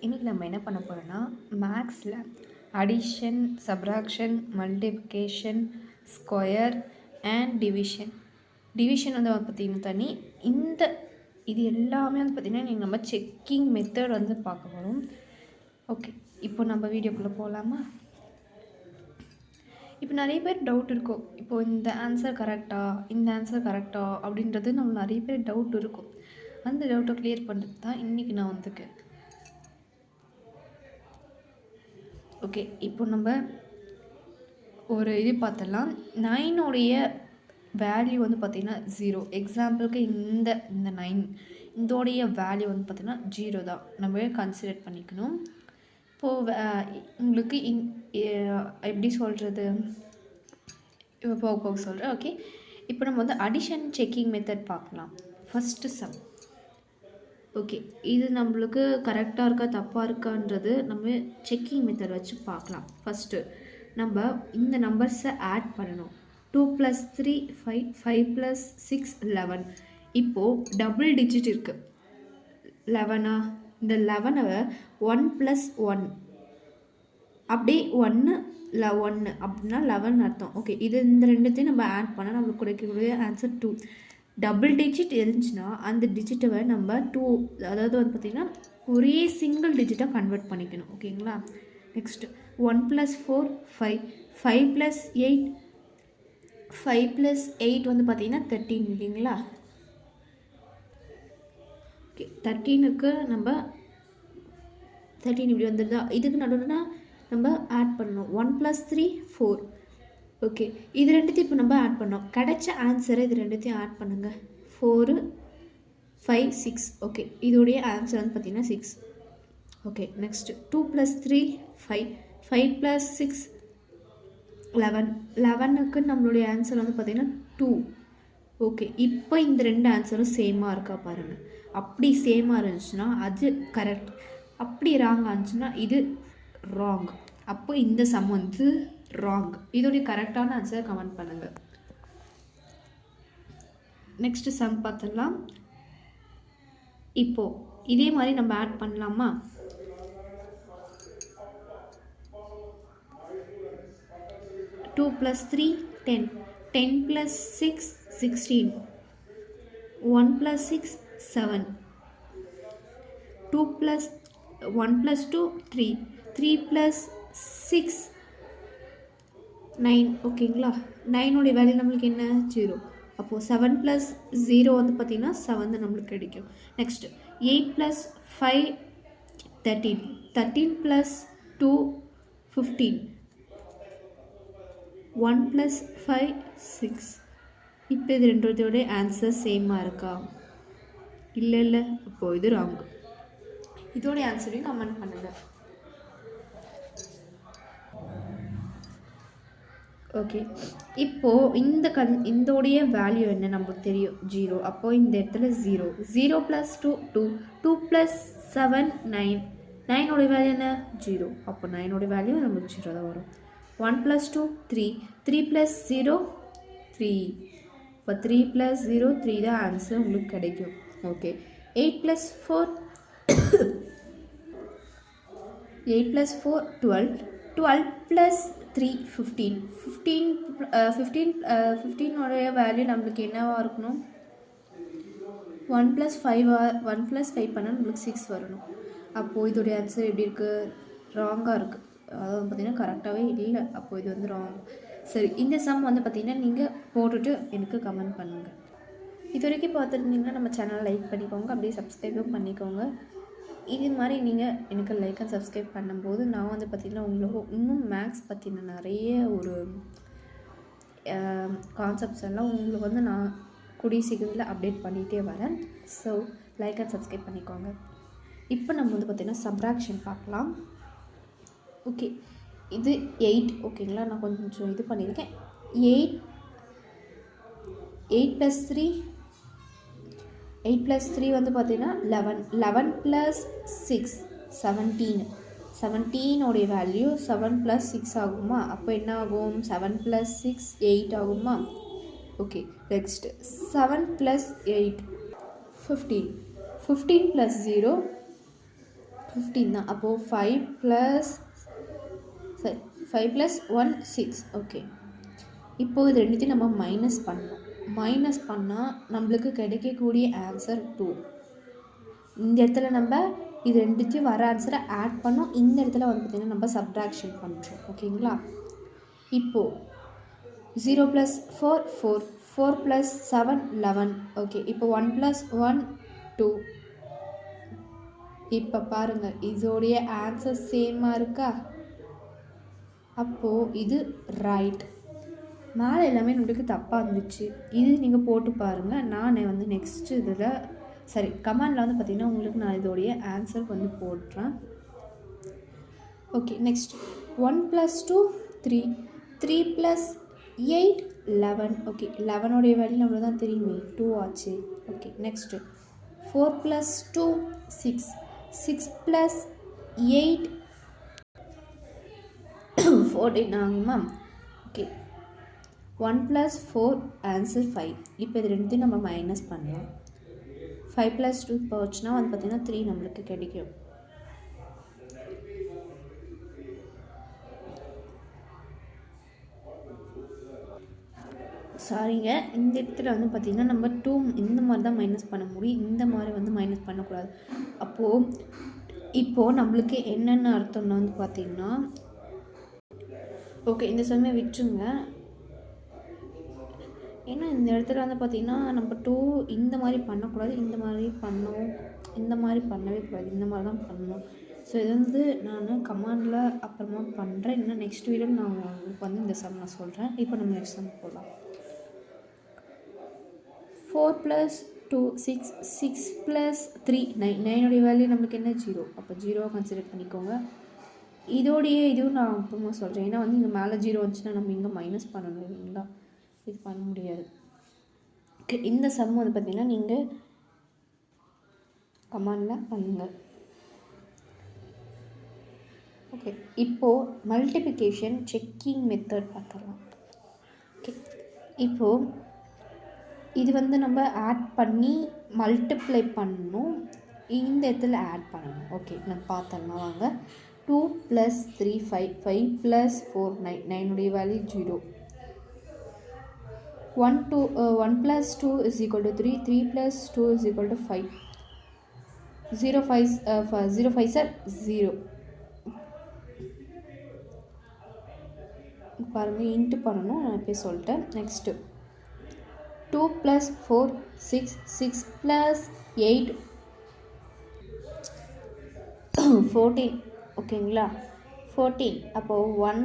இன்றைக்கி நம்ம என்ன பண்ண போகிறோன்னா மேக்ஸில் addition, subtraction, multiplication, square and division. Division வந்து பார்த்திங்கன்னா தனி இது எல்லாமே வந்து பார்த்திங்கன்னா நீங்கள் நம்ம செக்கிங் மெத்தட் வந்து பார்க்க போகிறோம். ஓகே, இப்போ நம்ம வீடியோக்குள்ளே போகலாமா? இப்போ நிறைய பேர் டவுட் இருக்கும், இப்போது இந்த ஆன்சர் கரெக்டா அப்படின்றது நம்ம நிறைய பேர் டவுட் இருக்கும். அந்த டவுட்டை கிளியர் பண்ணுறது தான் இன்றைக்கி நான் வந்திருக்கேன். ஓகே, இப்போ நம்ம ஒரு இது பார்த்தலாம். 9உடைய வேல்யூ வந்து பார்த்திங்கன்னா 0. எக்ஸாம்பிளுக்கு இந்த 9 இதோடைய வேல்யூ வந்து பார்த்திங்கன்னா 0 தான் நம்ம கன்சிடர் பண்ணிக்கணும். இப்போது உங்களுக்கு எப்படி சொல்கிறது, இப்போ போக சொல்கிறேன். ஓகே, இப்போ நம்ம வந்து அடிஷன் செக்கிங் மெத்தட் பார்க்கலாம். First some. ஓகே, இது நம்மளுக்கு கரெக்டாக இருக்கா தப்பாக இருக்கான்றது நம்ம செக்கிங் மெத்தட் வச்சு பார்க்கலாம். ஃபஸ்ட்டு நம்ம இந்த நம்பர்ஸை ஆட் பண்ணணும். 2 + 3 5, 5 + 6 11. இப்போது டபுள் டிஜிட் இருக்குது 11. இந்த 11 1 + 1 அப்படியே 1 அப்படின்னா 11 அர்த்தம். ஓகே, இந்த ரெண்டுத்தையும் நம்ம ஆட் பண்ணால் நம்மளுக்கு கிடைக்கக்கூடிய ஆன்சர் 2. டபுள் டிஜிட் இருந்துச்சுன்னா அந்த டிஜிட்டை நம்ம 2, அதாவது வந்து பார்த்திங்கன்னா ஒரே சிங்கிள் டிஜிட்டாக கன்வெர்ட் பண்ணிக்கணும். ஓகேங்களா? நெக்ஸ்ட்டு 1 + 4 5, 5 + 8 5 + 8 வந்து பார்த்திங்கன்னா 13 இல்லைங்களா? ஓகே, 13க்கு நம்ம 13 இப்படி வந்துடுதா? இதுக்கு நடுவுலனா நம்ம ஆட் பண்ணணும். 1 + 3 4. ஓகே, இது ரெண்டுத்தையும் இப்போ நம்ம ஆட் பண்ணோம். கிடைச்ச ஆன்சரை இது ரெண்டுத்தையும் ஆட் பண்ணுங்கள். 4 5 6. ஓகே, இதோடைய ஆன்சர் வந்து பார்த்திங்கன்னா 6. Okay, next 2 + 3 5, 5 + 6 11. 11க்கு நம்மளுடைய ஆன்சர் வந்து பார்த்திங்கன்னா 2. ஓகே, இப்போ இந்த ரெண்டு ஆன்சரும் சேமாக இருக்கா பாருங்கள். அப்படி சேமாக இருந்துச்சுன்னா அது கரெக்ட், அப்படி ராங்காக இருந்துச்சுன்னா இது ராங். அப்போ இந்த சம் வந்து ராங். இதோடைய கரெக்டான ஆன்சரை கமெண்ட் பண்ணுங்கள். நெக்ஸ்ட்டு சம் பார்த்துடலாம். இப்போது இதே மாதிரி நம்ம ஆட் பண்ணலாமா? டூ + 3 10, 10 + 6 16, 1 + 6 7, 2 + 1 + 2 3, 3 + 6 9. ஓகேங்களா? 9உடைய வேல்யூ நம்மளுக்கு என்ன? 0. அப்போது 7 + 0 வந்து பார்த்திங்கன்னா 7 தான் நம்மளுக்கு கிடைக்கும். நெக்ஸ்ட்டு 8 + 5 13, 13 + 2 15, 1 + 5 6. இப்போ இது ரெண்டோடைய ஆன்சர் சேமாக இருக்கா? இல்லை. அப்போது இது ராங். இதோடைய ஆன்சரையும் கமெண்ட் பண்ணுங்கள். ஓகே, இப்போது இதோடைய வேல்யூ என்ன நமக்கு தெரியும்? 0. அப்போது இந்த இடத்துல 0. 0 + 2 2, 2 + 7 9. 9உடைய வேல்யூ என்ன? 0. அப்போ 9உடைய வேல்யூ நமக்கு 0 தான் வரும். 1 + 2 3, 3 + 0 3. இப்போ 3 + 0 3 தான் ஆன்சர் உங்களுக்கு கிடைக்கும். ஓகே, 8 + 4 8 + 4 12, 12 + 3 15. 15உடைய வேல்யூ நம்மளுக்கு என்னவாக இருக்கணும்? 1 + 5 1 + 5 பண்ணால் நம்மளுக்கு 6 வரணும். அப்போது இதோடைய ஆன்சர் எப்படி இருக்குது? ராங்காக இருக்குது. அதாவது பார்த்திங்கன்னா கரெக்டாகவே இல்லை. அப்போது இது வந்து ராங். சரி, இந்த சம் வந்து பார்த்திங்கன்னா நீங்கள் போட்டுட்டு எனக்கு கமெண்ட் பண்ணுங்கள். இது வரைக்கும் பார்த்துருந்தீங்கன்னா நம்ம சேனலை லைக் பண்ணிக்கோங்க, அப்படியே சப்ஸ்கிரைபும் பண்ணிக்கோங்க. இது மாதிரி நீங்கள் எனக்கு லைக் அண்ட் சப்ஸ்கிரைப் பண்ணும்போது நான் வந்து பார்த்திங்கன்னா உங்களுக்கு இன்னும் மேக்ஸ் பற்றின நிறைய ஒரு கான்செப்ட்ஸ் எல்லாம் உங்களுக்கு வந்து நான் கூடிய சீக்கிரத்தில் அப்டேட் பண்ணிகிட்டே வரேன். ஸோ லைக் அண்ட் சப்ஸ்கிரைப் பண்ணிக்கோங்க. இப்போ நம்ம வந்து பார்த்திங்கன்னா சப்ராக்ஷன் பார்க்கலாம். ஓகே, இது 8. ஓகேங்களா? நான் கொஞ்சம் இது பண்ணியிருக்கேன். 8 + 3 8 + 3 வந்து பார்த்திங்கன்னா 11. 11 + 6 17. 17உடைய வேல்யூ 7 + 6 ஆகுமா? அப்போ என்ன ஆகும்? 7 + 6 8 ஆகுமா? Okay, next 7 + 8 15. 15 + 0 15 தான். அப்போது 5 ப்ளஸ் 1 6. ஓகே, இப்போது இது ரெண்டுத்தையும் நம்ம மைனஸ் பண்ணணும். மைனஸ் பண்ணால் நம்மளுக்கு கிடைக்கக்கூடிய ஆன்சர் 2. இந்த இடத்துல நம்ம இது ரெண்டுத்தையும் வர ஆன்சரை ஆட் பண்ணோம். இந்த இடத்துல வந்து பார்த்திங்கன்னா நம்ம சப்ட்ராக்ஷன் பண்ணுறோம். ஓகேங்களா? இப்போது 0 + 4 4, 4 + 7 11. ஓகே, இப்போ 1 + 1 2. இப்போ பாருங்கள், இதோடைய ஆன்சர் சேமாக இருக்கா? அப்போது இது ரைட். மேலே எல்லாமே நம்மளுக்கு தப்பாக இருந்துச்சு. இது நீங்கள் போட்டு பாருங்கள். நான் வந்து நெக்ஸ்ட்டு இதில் கமெண்டில் வந்து பார்த்திங்கன்னா உங்களுக்கு நான் இதோடைய ஆன்சர் வந்து போடுறேன். Okay, next 1 + 2 3, 3 + 8 11. ஓகே, 11ஓடைய வேல்யூ நம்மளுக்கு தான் தெரியுமே, 2 ஆச்சு. ஓகே, நெக்ஸ்ட்டு 4 + 2 6, 6 + 8 14 ஆகுமா? Okay, 1 + 4 answer 5. இப்போ இது ரெண்டுத்தையும் நம்ம மைனஸ் பண்ணலாம். 5 + 2 போச்சுன்னா வந்து பார்த்திங்கன்னா 3 நம்மளுக்கு கிடைக்கும். சாரிங்க, இந்த இடத்துல வந்து பார்த்திங்கன்னா நம்ம 2 இந்த மாதிரி தான் மைனஸ் பண்ண முடியும். இந்த மாதிரி வந்து மைனஸ் பண்ணக்கூடாது. இப்போது நம்மளுக்கு என்னென்ன அர்த்தம்னா வந்து பார்த்திங்கன்னா, ஓகே, இந்த சமயம் விட்டுருங்க. ஏன்னா இந்த இடத்துல வந்து பார்த்திங்கன்னா நம்ம 2 இந்த மாதிரி பண்ணக்கூடாது, இந்த மாதிரி பண்ணவும், இந்த மாதிரி பண்ணவே கூடாது, இந்த மாதிரி தான் பண்ணணும். ஸோ இது வந்து நான் கமாண்டில் அப்புறமா பண்ணுறேன். இன்னும் நெக்ஸ்ட் வீடியோவில் நான் உங்களுக்கு வந்து இந்த சம் நான் சொல்கிறேன். இப்போ நம்ம நெக்ஸ்ட் சம் போகலாம். 4 + 2 6, 6 + 3 9. 9ஓடைய வேல்யூ நம்மளுக்கு என்ன? 0. அப்போ 0 கன்சிடர் பண்ணிக்கோங்க. இதோடைய இதுவும் நான் அப்புறமா சொல்கிறேன். ஏன்னா வந்து இங்கே மேலே 0 வந்துச்சுன்னா நம்ம இங்கே மைனஸ் பண்ணணும் இல்லைங்களா? இது பண்ண முடியாது. இந்த சம் வந்து பார்த்திங்கன்னா நீங்கள் கமெண்டில் பண்ணுங்கள். ஓகே, இப்போது மல்டிப்ளிகேஷன் செக்கிங் மெத்தட் பார்த்துடலாம். ஓகே, இப்போது இது வந்து நம்ம ஆட் பண்ணி மல்டிப்ளை பண்ணணும். இந்த இடத்துல ஆட் பண்ணணும். ஓகே, நம்ம பார்த்துடலாம் வாங்க. 2 + 3 5, 5 + 4 9. 9ஓடைய வேல்யூ 0. 1 + 2 = 3, 3 + 2 = 5. 0 5 0. பாருங்கள், இன்ட்டு பண்ணணும். நான் இப்போ சொல்லிட்டேன். நெக்ஸ்ட்டு 2 + 4 6, 6 + 8 14. ஓகேங்களா? 14. அப்போது 1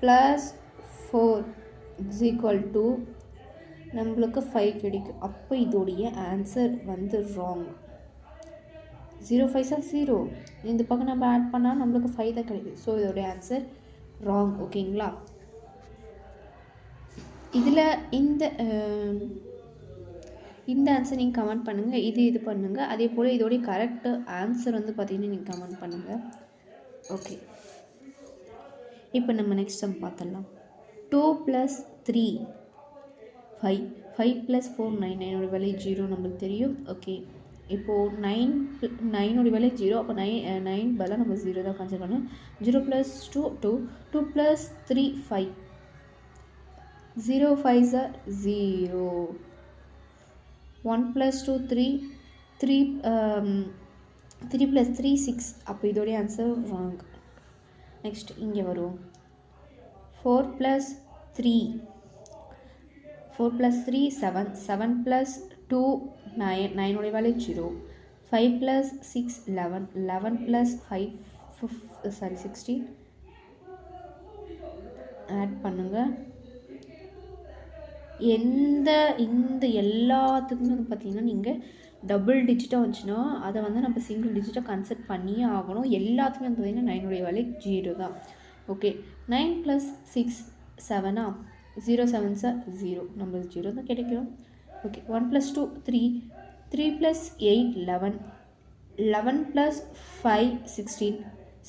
+ 4 = நம்மளுக்கு 5 கிடைக்கும். அப்போ இதோடைய ஆன்சர் வந்து ராங். 0 5 0. இந்த பக்கம் நம்ம ஆட் பண்ணால் நம்மளுக்கு 5 தான் கிடைக்குது. ஸோ இதோடைய ஆன்சர் ராங். ஓகேங்களா? இதில் இந்த ஆன்சர் நீங்கள் கமெண்ட் பண்ணுங்கள். இது பண்ணுங்கள். அதே போல் இதோடைய கரெக்ட் ஆன்சர் வந்து பார்த்திங்கன்னா நீங்கள் கமெண்ட் பண்ணுங்கள். ஓகே, இப்போ நம்ம நெக்ஸ்ட் சம் பார்த்துடலாம். 2 + 3 5, 5 + 4 9. 9ஓட வேல்யூ 0 நம்மளுக்கு தெரியும். ஓகே, இப்போது 9ஓட வேல்யூ 0. அப்போ 9 பதிலாக நம்ம 0 தான் கன்சிடர் பண்ணணும். 0 + 2 2, 2 + 3 5. 0 5 0. 1 + 2 3, 3 + 3 6. அப்போ இதோடைய ஆன்சர் ராங். நெக்ஸ்ட் இங்கே வரும். 4 + 3 7, 7 + 2 9. 9ஓடைய வேல்யூ 0. 5 + 6 11, 11 + 5 16. ஆட் பண்ணுங்கள். இந்த எல்லாத்துக்குமே வந்து பார்த்திங்கன்னா நீங்கள் டபுள் டிஜிட்டாக வந்துச்சுன்னா அதை வந்து நம்ம சிங்கிள் டிஜிட்டாக கன்சிடர் பண்ணியே ஆகணும். எல்லாத்துக்குமே வந்து பார்த்திங்கன்னா 9ஓடைய வேல்யூ 0 தான். ஓகே, 9 + 6 7. 0 7 0. நம்மளுக்கு 0 தான் கிடைக்கும். ஓகே, 1 + 2 3, 3 + 8 11, 11 + 5 16,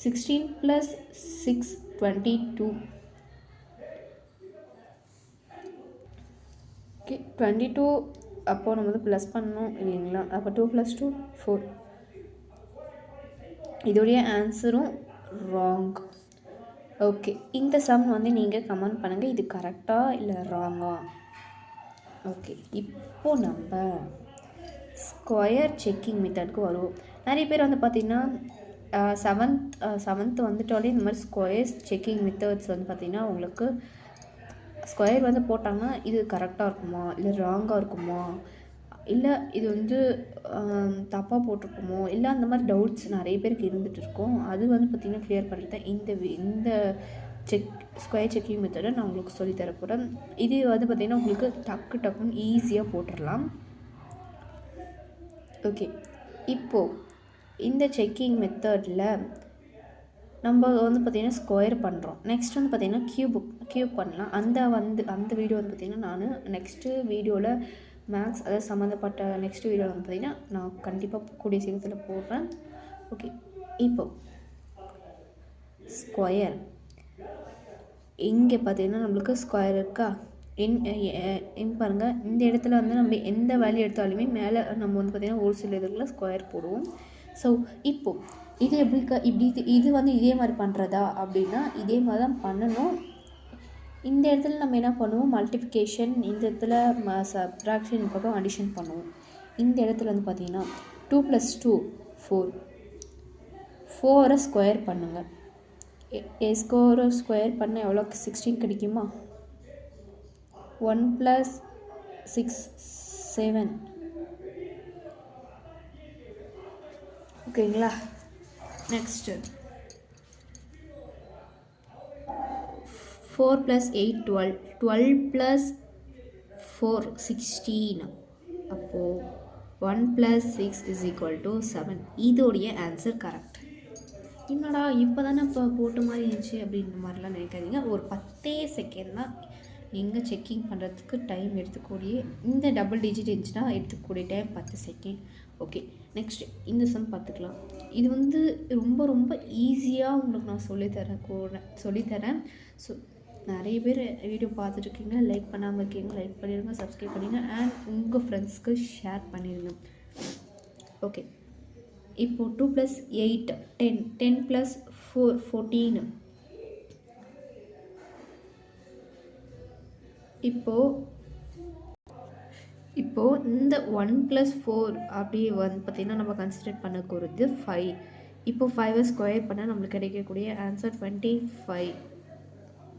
16 + 6 22. ஓகே, 22. அப்போது நம்ம வந்து ப்ளஸ் பண்ணணும் இல்லைங்களா? அப்போ 2 + 2 4. இதோடைய ஆன்சரும் ராங். ஓகே, இந்த சம் வந்து நீங்கள் கமெண்ட் பண்ணுங்கள், இது கரெக்டாக இல்லை ராங்கா. ஓகே, இப்போது நம்ம ஸ்கொயர் செக்கிங் மெத்தடுக்கு வருவோம். நிறைய பேர் வந்து பார்த்திங்கன்னா செவன்த் வந்துட்டாலே இந்த மாதிரி ஸ்கொயர் செக்கிங் மெத்தட்ஸ் வந்து பார்த்திங்கன்னா உங்களுக்கு ஸ்கொயர் வந்து போட்டாங்கன்னா இது கரெக்டாக இருக்குமா இல்லை ராங்காக இருக்குமா, இல்லை இது வந்து தப்பாக போட்டிருக்குமோ, இல்லை அந்த மாதிரி டவுட்ஸ் நிறைய பேருக்கு இருந்துகிட்டு இருக்கும். அது வந்து பார்த்திங்கன்னா கிளியர் பண்ணுறது இந்த ஸ்கொயர் செக்கிங் மெத்தடை நான் உங்களுக்கு சொல்லித்தர போகிறேன். இது வந்து பார்த்திங்கன்னா உங்களுக்கு டக்குன்னு ஈஸியாக போட்டுடலாம். ஓகே, இப்போது இந்த செக்கிங் மெத்தடில் நம்ம வந்து பார்த்திங்கன்னா ஸ்கொயர் பண்ணுறோம். நெக்ஸ்ட் வந்து பார்த்திங்கன்னா க்யூப் பண்ணலாம். அந்த வீடியோ வந்து பார்த்திங்கன்னா நான் நெக்ஸ்ட்டு வீடியோவில் மேக்ஸ் அதாவது சம்மந்தப்பட்ட நெக்ஸ்ட் வீடியோவில் வந்து பார்த்திங்கன்னா நான் கண்டிப்பாக கூடிய சீக்கிரத்தில் போடுறேன். ஓகே, இப்போ ஸ்கொயர் இங்கே பார்த்திங்கன்னா நம்மளுக்கு ஸ்கொயர் இருக்கா, பாருங்கள், இந்த இடத்துல வந்து நம்ம எந்த வேல்யூ எடுத்தாலுமே மேலே நம்ம வந்து பார்த்திங்கன்னா ஒரு சில இதுக்குள்ள ஸ்கொயர் போடுவோம். ஸோ இப்போது இது இது வந்து இதே மாதிரி பண்ணுறதா அப்படின்னா இதே மாதிரி தான் பண்ணணும். இந்த இடத்துல நம்ம என்ன பண்ணுவோம், மல்டிப்ளிகேஷன், இந்த இடத்துல சப்ட்ராக்ஷன், பக்கம் அடிஷன் பண்ணுவோம். இந்த இடத்துல வந்து பார்த்திங்கன்னா 2 + 2 4 ஸ்கொயர் பண்ணுங்கள். ஸ்கொயர் பண்ண எவ்வளோ 16 கிடைக்குமா? 1 + 6 7. ஓகேங்களா? நெக்ஸ்ட்டு 4 + 8 12. 12 + 4 16. அப்போது 1 + 6 = 7. இதோடைய ஆன்சர் கரெக்ட். என்னடா இப்போ தானே இப்போ போட்ட மாதிரி இருந்துச்சு அப்படின்ற மாதிரிலாம் நினைக்காதீங்க. ஒரு 10 செகண்ட் தான் நீங்கள் செக்கிங் பண்ணுறதுக்கு டைம் எடுத்துக்கூடிய. இந்த டபுள் டிஜிட் இருந்துச்சுன்னா எடுத்துக்கூடிய டைம் 10 செகண்ட். ஓகே, நெக்ஸ்ட் இந்த சம் பார்த்துக்கலாம். இது வந்து ரொம்ப ரொம்ப ஈஸியாக உங்களுக்கு நான் சொல்லித்தரேன். ஸோ நிறைய பேர் வீடியோ பார்த்துட்ருக்கீங்க, லைக் பண்ணாமல் இருக்கீங்க, லைக் பண்ணிடுங்க, சப்ஸ்கிரைப் பண்ணிடுங்க, அண்ட் உங்கள் ஃப்ரெண்ட்ஸ்க்கு ஷேர் பண்ணிடுங்க. ஓகே, இப்போது 2 + 8 10. 10 + 4 14. இப்போது இந்த 1 + 4 அப்படியே வந்து பார்த்திங்கன்னா நம்ம கன்சிடர் பண்ணக்கூடியது 5. இப்போ 5 ஸ்கொயர் பண்ணால் நம்மளுக்கு கிடைக்கக்கூடிய ஆன்சர் 25.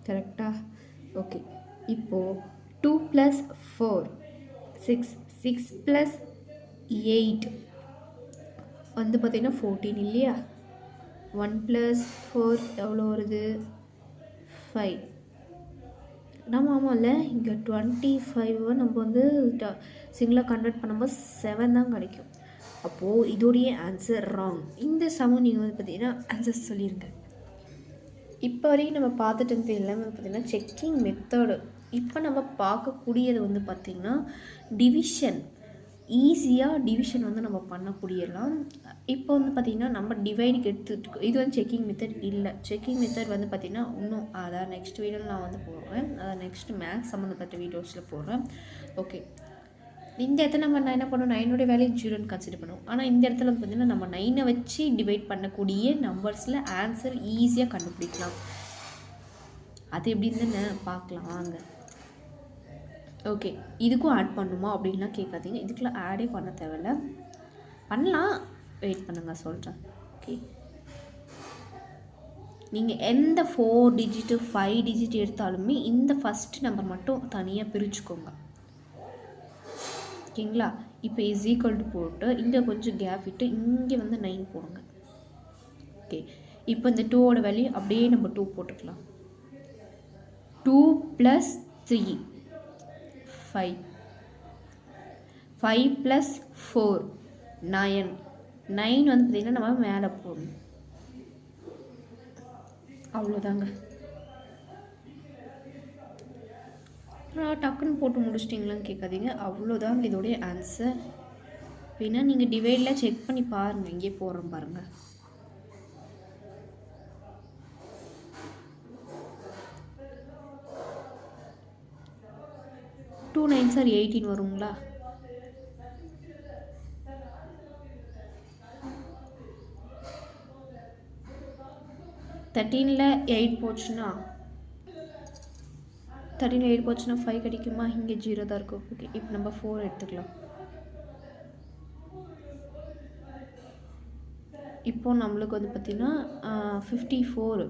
கரெக்டாக? ஓகே, இப்போது 2 + 4 6. 6 + 8 வந்து பார்த்திங்கன்னா 14 இல்லையா? 1 + 4 எவ்வளோ வருது? 5. நம்ம ஆமாம்ல, இங்கே 25 நம்ம வந்து சிங்கிளாக கன்வெர்ட் பண்ணும்போது 7 தான் கிடைக்கும். அப்போது இதோடைய ஆன்சர் ராங். இந்த சமம் நீங்கள் வந்து பார்த்திங்கன்னா ஆன்சர் சொல்லிடுங்க. இப்போ வரைக்கும் நம்ம பார்த்துட்டு இருந்தது எல்லாமே பார்த்திங்கன்னா செக்கிங் மெத்தடு. இப்போ நம்ம பார்க்கக்கூடியது வந்து பார்த்திங்கன்னா டிவிஷன். ஈஸியாக டிவிஷன் வந்து நம்ம பண்ணக்கூடியலாம். இப்போ வந்து பார்த்திங்கன்னா நம்ம டிவைடுக்கு எடுத்துகிட்டு இது வந்து செக்கிங் மெத்தட் இல்லை. செக்கிங் மெத்தட் வந்து பார்த்திங்கன்னா இன்னும் அதான் நெக்ஸ்ட் வீடியோவில் நான் வந்து போடுறேன். அதான் நெக்ஸ்ட்டு மேக்ஸ் சம்மந்தப்பட்ட வீடியோஸில் போடுறேன். ஓகே, இந்த இடத்துல நான் என்ன பண்ணுவோம், 9 வேல்யூ 0ன்னு கன்சிடர் பண்ணுவோம். ஆனால் இந்த இடத்துல வந்து பார்த்திங்கன்னா நம்ம 9 வச்சு டிவைட் பண்ணக்கூடிய நம்பர்ஸில் ஆன்சர் ஈஸியாக கண்டுபிடிக்கலாம். அது எப்படின்னு பார்க்கலாம் வாங்க. ஓகே, இதுக்கும் ஆட் பண்ணுமா அப்படின்லாம் கேட்காதீங்க. இதுக்கெலாம் ஆடே பண்ண தேவையில்ல. பண்ணலாம், வெயிட் பண்ணுங்கள் சொல்கிறேன். ஓகே, நீங்கள் எந்த 4 டிஜிட்டு 5 டிஜிட் எடுத்தாலுமே இந்த ஃபஸ்ட்டு நம்பர் மட்டும் தனியாக பிரிச்சுக்கோங்க. ஓகேங்களா? இப்போ = போட்டு இங்கே கொஞ்சம் கேப் விட்டு இங்கே வந்து 9 போடுங்க. ஓகே, இப்போ இந்த 2ஓட வேல்யூ அப்படியே நம்ம 2 போட்டுக்கலாம். 2 + 3 5. 5 + 4 9. 9 வந்து பார்த்திங்கன்னா நம்ம மேலே போடணும். அவ்வளோதாங்க. டக்குன்னு போட்டு முடிச்சிட்டிங்களான்னு கேட்காதீங்க. அவ்வளோதாங்க இதோடைய ஆன்சர். வேணா நீங்கள் டிவைடில் செக் பண்ணி பாருங்கள், இங்கே போடுறோம் பாருங்கள். டூ 9s are 18 வருங்களா? 13ல் 8 போச்சுன்னா 5 கிடைக்குமா? இங்கே 0 தான் இருக்கும். ஓகே, இப்போ நம்ம 4 எடுத்துக்கலாம். இப்போது நம்மளுக்கு வந்து பார்த்திங்கன்னா 54